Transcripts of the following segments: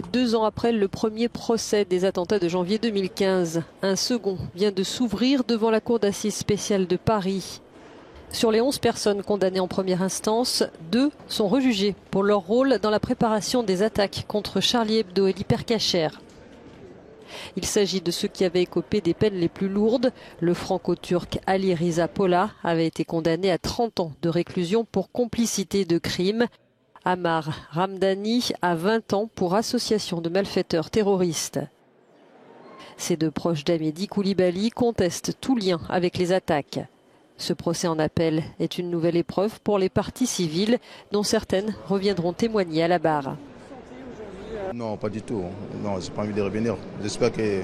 2 ans après le premier procès des attentats de janvier 2015, un second vient de s'ouvrir devant la cour d'assises spéciale de Paris. Sur les 11 personnes condamnées en première instance, 2 sont rejugées pour leur rôle dans la préparation des attaques contre Charlie Hebdo et l'Hypercacher. Il s'agit de ceux qui avaient écopé des peines les plus lourdes. Le franco-turc Ali Riza Pola avait été condamné à 30 ans de réclusion pour complicité de crime. Ammar Ramdani à 20 ans pour association de malfaiteurs terroristes. Ces 2 proches d'Amedi Koulibaly contestent tout lien avec les attaques. Ce procès en appel est une nouvelle épreuve pour les parties civiles, dont certaines reviendront témoigner à la barre. Non, pas du tout. Non, j'ai pas envie de revenir. J'espère que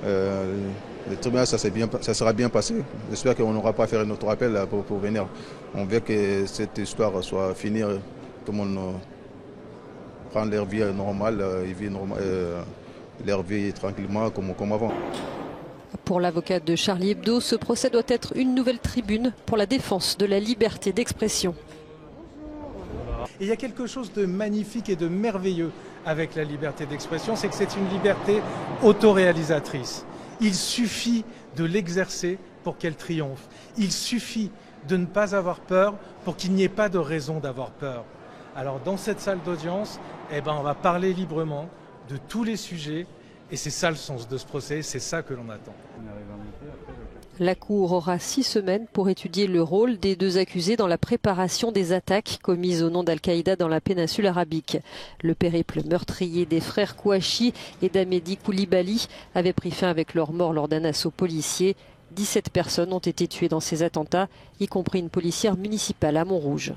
le tribunal, ça sera bien passé. J'espère qu'on n'aura pas à faire notre appel pour venir. On veut que cette histoire soit finie. Tout le monde prend leur vie normale, leur vie tranquillement comme avant. Pour l'avocat de Charlie Hebdo, ce procès doit être une nouvelle tribune pour la défense de la liberté d'expression. Et il y a quelque chose de magnifique et de merveilleux avec la liberté d'expression, c'est que c'est une liberté autoréalisatrice. Il suffit de l'exercer pour qu'elle triomphe. Il suffit de ne pas avoir peur pour qu'il n'y ait pas de raison d'avoir peur. Alors dans cette salle d'audience, on va parler librement de tous les sujets et c'est ça le sens de ce procès, c'est ça que l'on attend. La Cour aura 6 semaines pour étudier le rôle des 2 accusés dans la préparation des attaques commises au nom d'Al-Qaïda dans la péninsule arabique. Le périple meurtrier des frères Kouachi et d'Amedi Koulibaly avait pris fin avec leur mort lors d'un assaut policier. 17 personnes ont été tuées dans ces attentats, y compris une policière municipale à Montrouge.